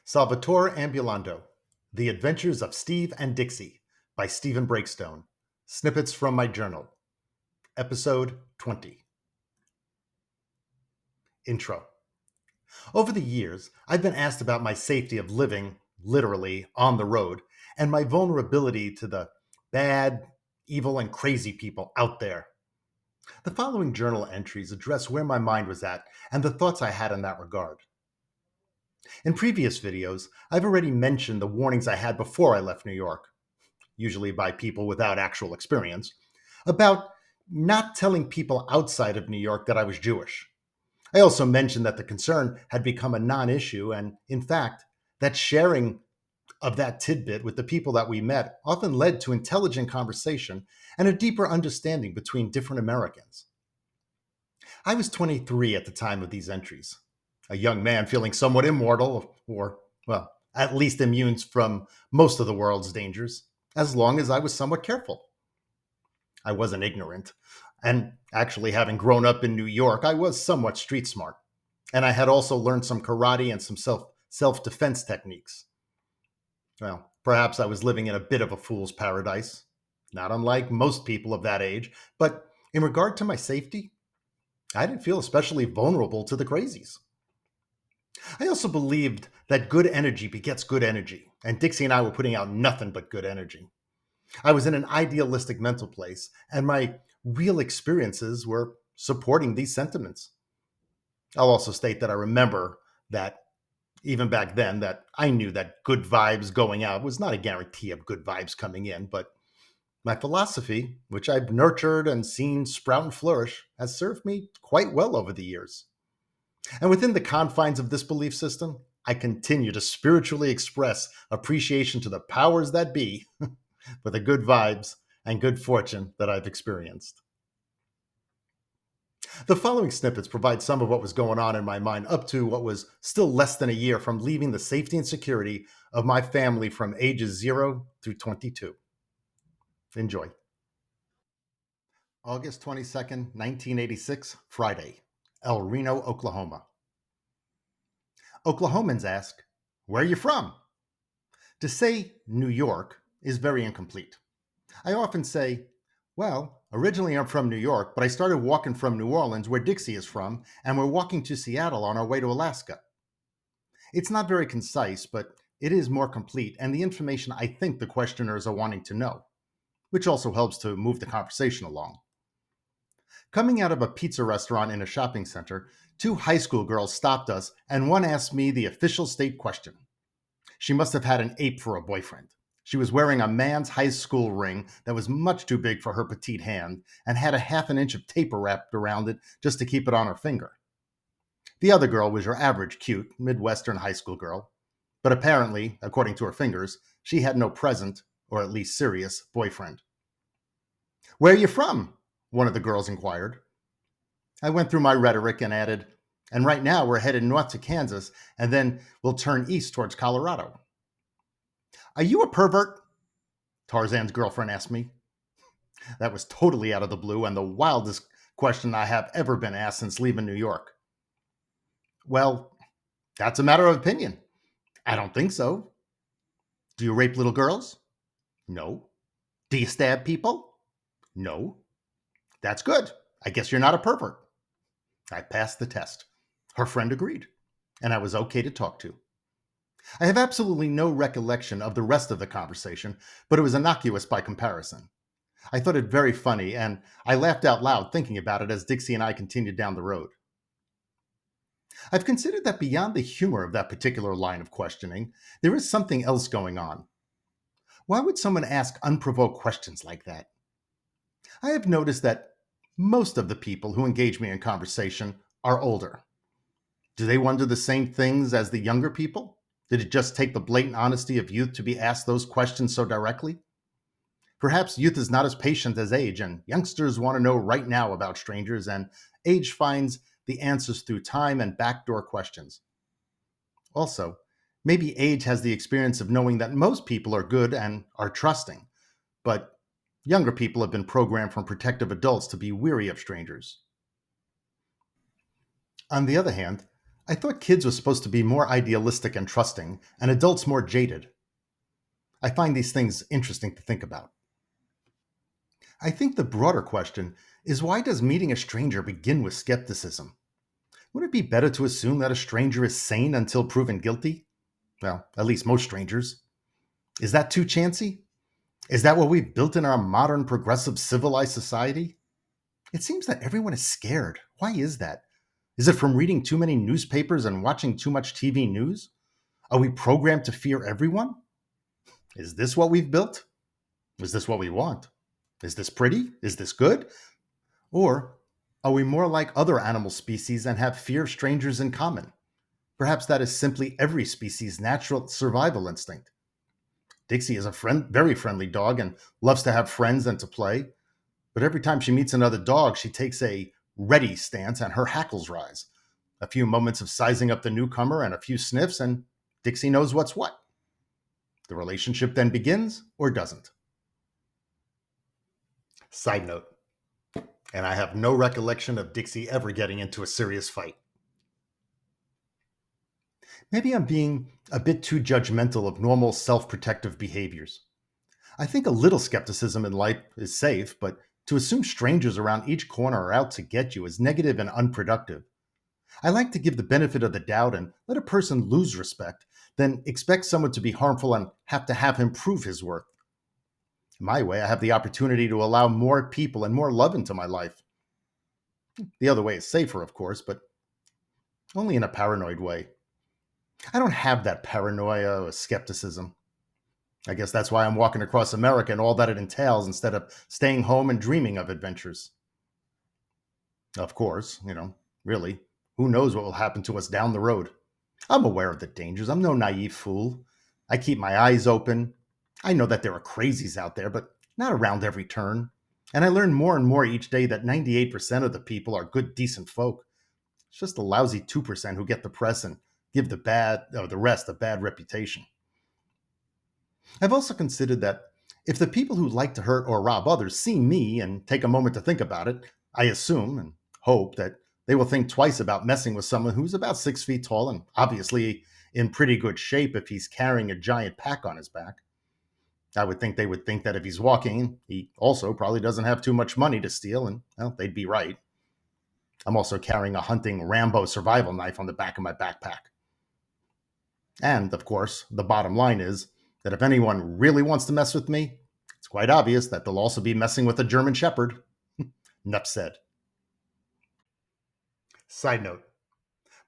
Solvitur Ambulando, The Adventures of Steve and Dixie by Stephen Breakstone. Snippets from my journal. Episode 20. Intro. Over the years, I've been asked about my safety of living, literally, on the road, and my vulnerability to the bad, evil, and crazy people out there. The following journal entries address where my mind was at and the thoughts I had in that regard. In previous videos, I've already mentioned the warnings I had before I left New York, usually by people without actual experience, about not telling people outside of New York that I was Jewish. I also mentioned that the concern had become a non-issue, and in fact, that sharing of that tidbit with the people that we met often led to intelligent conversation and a deeper understanding between different Americans. I was 23 at the time of these entries, a young man feeling somewhat immortal, or, well, at least immune from most of the world's dangers, as long as I was somewhat careful. I wasn't ignorant, and actually, having grown up in New York, I was somewhat street smart, and I had also learned some karate and some self-defense techniques. Well, perhaps I was living in a bit of a fool's paradise, not unlike most people of that age, but in regard to my safety, I didn't feel especially vulnerable to the crazies. I also believed that good energy begets good energy, and Dixie and I were putting out nothing but good energy. I was in an idealistic mental place, and my real experiences were supporting these sentiments. I'll also state that I remember that even back then that I knew that good vibes going out was not a guarantee of good vibes coming in, but my philosophy, which I've nurtured and seen sprout and flourish, has served me quite well over the years. And within the confines of this belief system, I continue to spiritually express appreciation to the powers that be for the good vibes and good fortune that I've experienced. The following snippets provide some of what was going on in my mind up to what was still less than a year from leaving the safety and security of my family from ages 0 through 22. Enjoy. August 22nd, 1986, Friday, El Reno, Oklahoma. Oklahomans ask, "Where are you from?" To say New York is very incomplete. I often say, well, originally I'm from New York, but I started walking from New Orleans, where Dixie is from, and we're walking to Seattle on our way to Alaska. It's not very concise, but it is more complete and the information I think the questioners are wanting to know, which also helps to move the conversation along. Coming out of a pizza restaurant in a shopping center, two high school girls stopped us, and one asked me the official state question. She must have had an ape for a boyfriend. She was wearing a man's high school ring that was much too big for her petite hand and had a half an inch of tape wrapped around it just to keep it on her finger. The other girl was your average cute, Midwestern high school girl, but apparently, according to her fingers, she had no present, or at least serious, boyfriend. "Where are you from?" one of the girls inquired. I went through my rhetoric and added, "And right now we're headed north to Kansas, and then we'll turn east towards Colorado." "Are you a pervert?" Tarzan's girlfriend asked me. That was totally out of the blue and the wildest question I have ever been asked since leaving New York. "Well, that's a matter of opinion. I don't think so." "Do you rape little girls?" "No." "Do you stab people?" "No." "That's good. I guess you're not a pervert." I passed the test. Her friend agreed, and I was okay to talk to. I have absolutely no recollection of the rest of the conversation, but it was innocuous by comparison. I thought it very funny, and I laughed out loud thinking about it as Dixie and I continued down the road. I've considered that beyond the humor of that particular line of questioning, there is something else going on. Why would someone ask unprovoked questions like that? I have noticed that most of the people who engage me in conversation are older. Do they wonder the same things as the younger people? Did it just take the blatant honesty of youth to be asked those questions so directly? Perhaps youth is not as patient as age, and youngsters want to know right now about strangers, and age finds the answers through time and backdoor questions. Also, maybe age has the experience of knowing that most people are good and are trusting, but younger people have been programmed from protective adults to be weary of strangers. On the other hand, I thought kids were supposed to be more idealistic and trusting, and adults more jaded. I find these things interesting to think about. I think the broader question is, why does meeting a stranger begin with skepticism? Would it be better to assume that a stranger is sane until proven guilty? Well, at least most strangers. Is that too chancy? Is that what we've built in our modern, progressive, civilized society? It seems that everyone is scared. Why is that? Is it from reading too many newspapers and watching too much TV news? Are we programmed to fear everyone? Is this what we've built? Is this what we want? Is this pretty? Is this good? Or are we more like other animal species and have fear of strangers in common? Perhaps that is simply every species' natural survival instinct. Dixie is a very friendly dog and loves to have friends and to play. But every time she meets another dog, she takes a ready stance and her hackles rise. A few moments of sizing up the newcomer and a few sniffs, and Dixie knows what's what. The relationship then begins or doesn't. Side note, and I have no recollection of Dixie ever getting into a serious fight. Maybe I'm being a bit too judgmental of normal self protective behaviors. I think a little skepticism in life is safe, but to assume strangers around each corner are out to get you is negative and unproductive. I like to give the benefit of the doubt and let a person lose respect, then expect someone to be harmful and have to have him prove his worth. My way, I have the opportunity to allow more people and more love into my life. The other way is safer, of course, but only in a paranoid way. I don't have that paranoia or skepticism. I guess that's why I'm walking across America and all that it entails instead of staying home and dreaming of adventures. Of course, really, who knows what will happen to us down the road? I'm aware of the dangers. I'm no naive fool. I keep my eyes open. I know that there are crazies out there, but not around every turn. And I learn more and more each day that 98% of the people are good, decent folk. It's just the lousy 2% who get the press and give the rest a bad reputation. I've also considered that if the people who like to hurt or rob others see me and take a moment to think about it, I assume and hope that they will think twice about messing with someone who's about 6 feet tall and obviously in pretty good shape if he's carrying a giant pack on his back. I would think they would think that if he's walking, he also probably doesn't have too much money to steal, and well, they'd be right. I'm also carrying a hunting Rambo survival knife on the back of my backpack. And, of course, the bottom line is that if anyone really wants to mess with me, it's quite obvious that they'll also be messing with a German Shepherd. Nup said. Side note,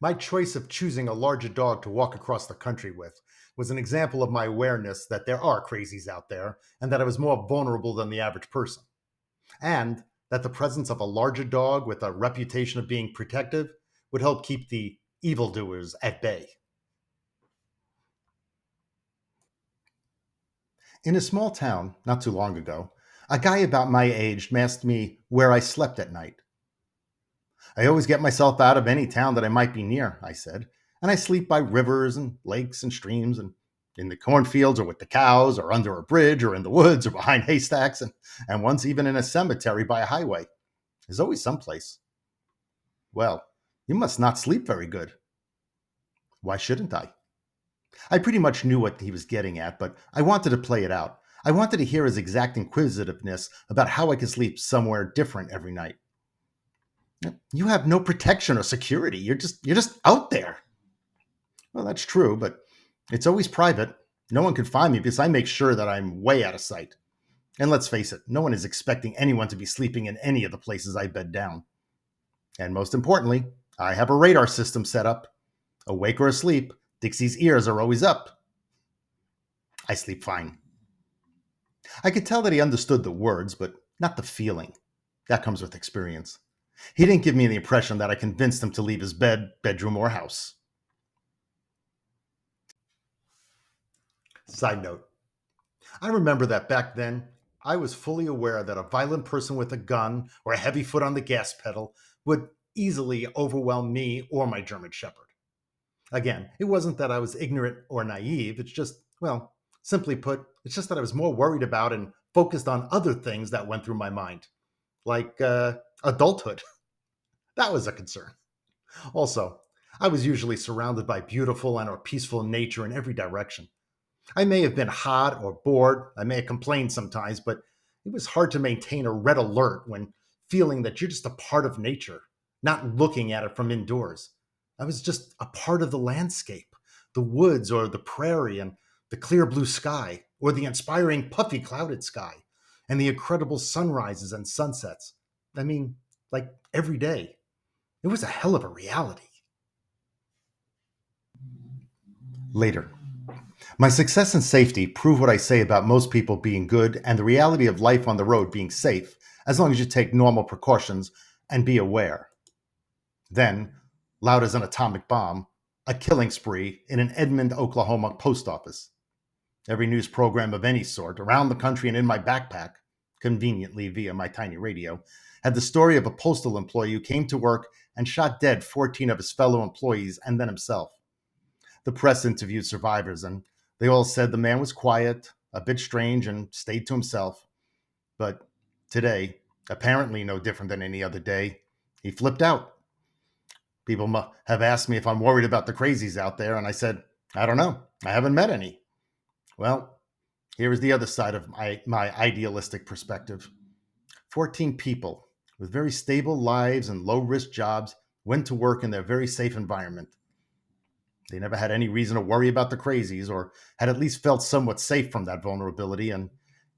my choice of choosing a larger dog to walk across the country with was an example of my awareness that there are crazies out there and that I was more vulnerable than the average person. And that the presence of a larger dog with a reputation of being protective would help keep the evildoers at bay. In a small town, not too long ago, a guy about my age asked me where I slept at night. I always get myself out of any town that I might be near, I said, and I sleep by rivers and lakes and streams and in the cornfields or with the cows or under a bridge or in the woods or behind haystacks and once even in a cemetery by a highway. There's always someplace. Well, you must not sleep very good. Why shouldn't I? I pretty much knew what he was getting at, but I wanted to play it out. I wanted to hear his exact inquisitiveness about how I could sleep somewhere different every night. You have no protection or security. You're just out there. Well, that's true, but it's always private. No one can find me because I make sure that I'm way out of sight. And let's face it, no one is expecting anyone to be sleeping in any of the places I bed down. And most importantly, I have a radar system set up. Awake or asleep, Dixie's ears are always up. I sleep fine. I could tell that he understood the words, but not the feeling. That comes with experience. He didn't give me the impression that I convinced him to leave his bedroom, or house. Side note, I remember that back then, I was fully aware that a violent person with a gun or a heavy foot on the gas pedal would easily overwhelm me or my German Shepherd. Again, it wasn't that I was ignorant or naive. It's just, well, simply put, it's just that I was more worried about and focused on other things that went through my mind, like adulthood. That was a concern. Also, I was usually surrounded by beautiful and or peaceful nature in every direction. I may have been hot or bored, I may have complained sometimes, but it was hard to maintain a red alert when feeling that you're just a part of nature, not looking at it from indoors. I was just a part of the landscape, the woods or the prairie and the clear blue sky, or the inspiring puffy clouded sky, and the incredible sunrises and sunsets. I mean, like every day. It was a hell of a reality. Later, my success and safety prove what I say about most people being good and the reality of life on the road being safe, as long as you take normal precautions and be aware. Then, loud as an atomic bomb, a killing spree in an Edmond, Oklahoma post office. Every news program of any sort around the country and in my backpack, conveniently via my tiny radio, had the story of a postal employee who came to work and shot dead 14 of his fellow employees and then himself. The press interviewed survivors, and they all said the man was quiet, a bit strange, and stayed to himself. But today, apparently no different than any other day, he flipped out. People have asked me if I'm worried about the crazies out there, and I said, I don't know. I haven't met any. Well, here is the other side of my idealistic perspective. 14 people with very stable lives and low risk jobs went to work in their very safe environment. They never had any reason to worry about the crazies or had at least felt somewhat safe from that vulnerability. And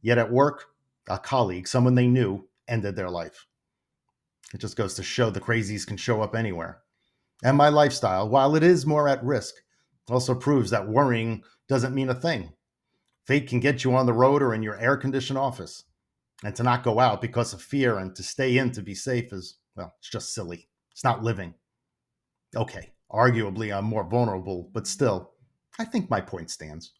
yet at work, a colleague, someone they knew, ended their life. It just goes to show the crazies can show up anywhere. And my lifestyle, while it is more at risk, also proves that worrying doesn't mean a thing. Fate can get you on the road or in your air conditioned office. And to not go out because of fear and to stay in to be safe is, well, it's just silly. It's not living. Okay, arguably I'm more vulnerable, but still, I think my point stands.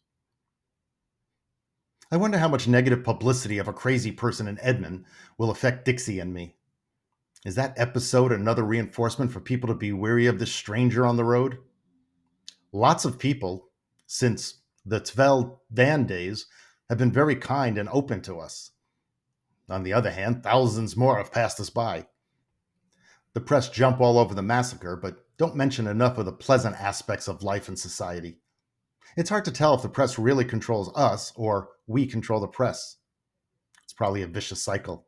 I wonder how much negative publicity of a crazy person in Edmond will affect Dixie and me. Is that episode another reinforcement for people to be wary of this stranger on the road? Lots of people, since the Tvel Dan days, have been very kind and open to us. On the other hand, thousands more have passed us by. The press jump all over the massacre, but don't mention enough of the pleasant aspects of life and society. It's hard to tell if the press really controls us or we control the press. It's probably a vicious cycle.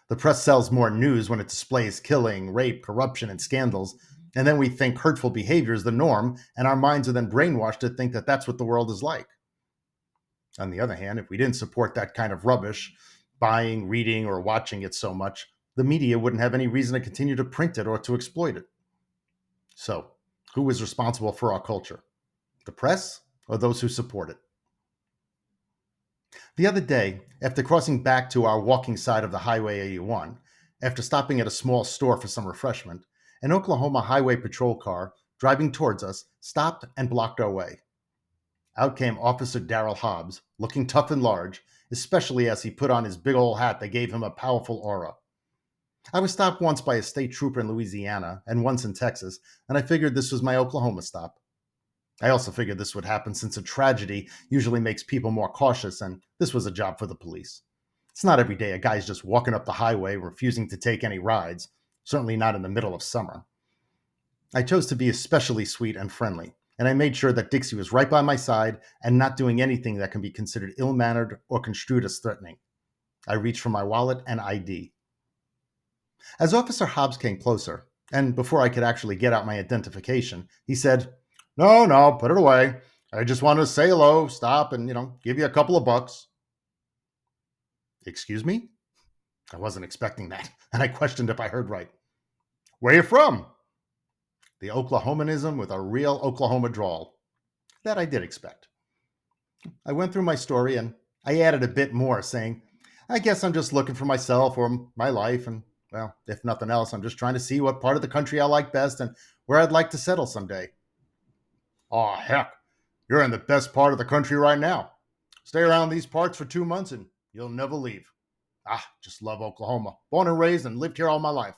The press sells more news when it displays killing, rape, corruption, and scandals, and then we think hurtful behavior is the norm, and our minds are then brainwashed to think that that's what the world is like. On the other hand, if we didn't support that kind of rubbish, buying, reading, or watching it so much, the media wouldn't have any reason to continue to print it or to exploit it. So, who is responsible for our culture? The press or those who support it? The other day, after crossing back to our walking side of the Highway 81, after stopping at a small store for some refreshment, an Oklahoma Highway Patrol car driving towards us stopped and blocked our way. Out came Officer Darrell Hobbs, looking tough and large, especially as he put on his big old hat that gave him a powerful aura. I was stopped once by a state trooper in Louisiana and once in Texas, and I figured this was my Oklahoma stop. I also figured this would happen since a tragedy usually makes people more cautious, and this was a job for the police. It's not every day a guy's just walking up the highway refusing to take any rides, certainly not in the middle of summer. I chose to be especially sweet and friendly, and I made sure that Dixie was right by my side and not doing anything that can be considered ill-mannered or construed as threatening. I reached for my wallet and ID. As Officer Hobbs came closer, and before I could actually get out my identification, he said, No, no, put it away. I just wanted to say hello, stop, and, give you a couple of bucks. Excuse me? I wasn't expecting that, and I questioned if I heard right. Where you from? The Oklahomanism with a real Oklahoma drawl. That I did expect. I went through my story and I added a bit more, saying, I guess I'm just looking for myself or my life, and, well, if nothing else, I'm just trying to see what part of the country I like best and where I'd like to settle someday. Aw, heck, you're in the best part of the country right now. Stay around these parts for 2 months and you'll never leave. Just love Oklahoma. Born and raised and lived here all my life.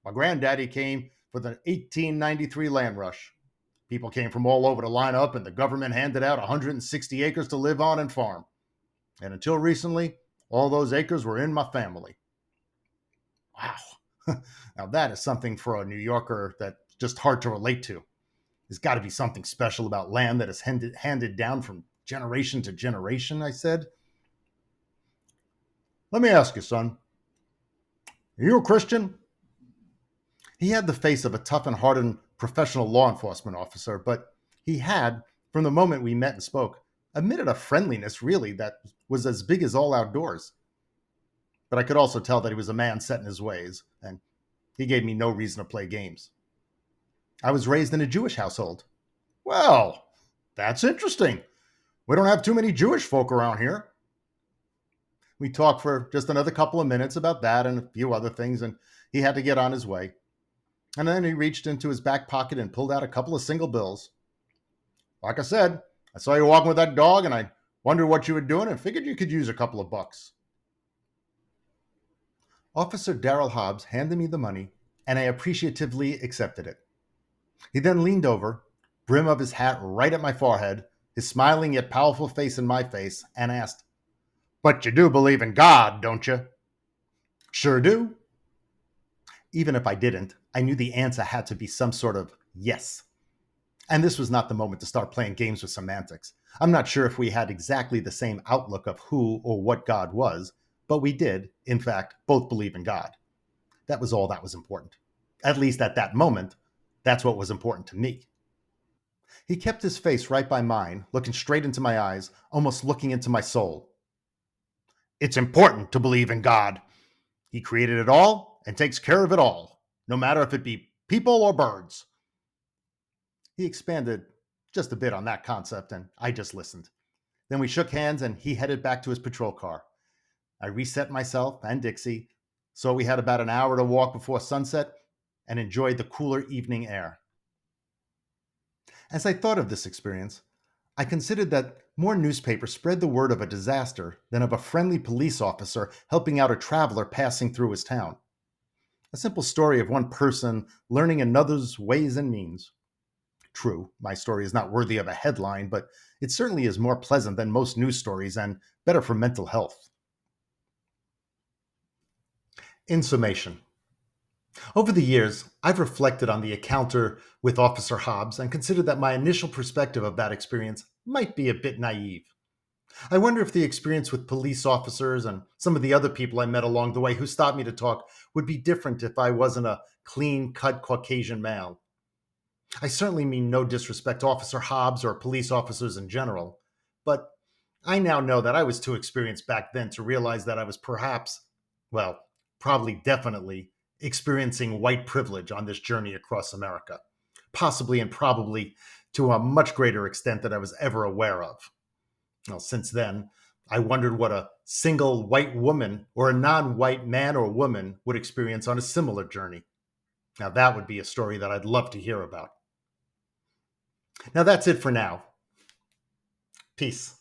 My granddaddy came for the 1893 land rush. People came from all over to line up, and the government handed out 160 acres to live on and farm. And until recently, all those acres were in my family. Wow. Now that is something for a New Yorker that's just hard to relate to. There's got to be something special about land that is handed down from generation to generation, I said. Let me ask you, son, are you a Christian? He had the face of a tough and hardened professional law enforcement officer, but he had, from the moment we met and spoke, emitted a friendliness, really, that was as big as all outdoors. But I could also tell that he was a man set in his ways, and he gave me no reason to play games. I was raised in a Jewish household. Well, that's interesting. We don't have too many Jewish folk around here. We talked for just another couple of minutes about that and a few other things, and he had to get on his way. And then he reached into his back pocket and pulled out a couple of single bills. Like I said, I saw you walking with that dog, and I wondered what you were doing and figured you could use a couple of bucks. Officer Darrell Hobbs handed me the money, and I appreciatively accepted it. He then leaned over, brim of his hat right at my forehead, his smiling yet powerful face in my face, and asked, "But you do believe in God, don't you?" "Sure do." Even if I didn't, I knew the answer had to be some sort of yes. And this was not the moment to start playing games with semantics. I'm not sure if we had exactly the same outlook of who or what God was, but we did, in fact, both believe in God. That was all that was important. At least at that moment, that's what was important to me. He kept his face right by mine, looking straight into my eyes, almost looking into my soul. It's important to believe in God. He created it all and takes care of it all, no matter if it be people or birds. He expanded just a bit on that concept, and I just listened. Then we shook hands, and he headed back to his patrol car. I reset myself and Dixie, so we had about an hour to walk before sunset and enjoyed the cooler evening air. As I thought of this experience, I considered that more newspapers spread the word of a disaster than of a friendly police officer helping out a traveler passing through his town. A simple story of one person learning another's ways and means. True, my story is not worthy of a headline, but it certainly is more pleasant than most news stories and better for mental health. In summation, over the years, I've reflected on the encounter with Officer Hobbs and considered that my initial perspective of that experience might be a bit naive. I wonder if the experience with police officers and some of the other people I met along the way who stopped me to talk would be different if I wasn't a clean-cut Caucasian male. I certainly mean no disrespect to Officer Hobbs or police officers in general, but I now know that I was too experienced back then to realize that I was perhaps, well, probably definitely, experiencing white privilege on this journey across America, possibly and probably to a much greater extent than I was ever aware of. Well, since then, I wondered what a single white woman or a non-white man or woman would experience on a similar journey. Now, that would be a story that I'd love to hear about. Now, that's it for now. Peace.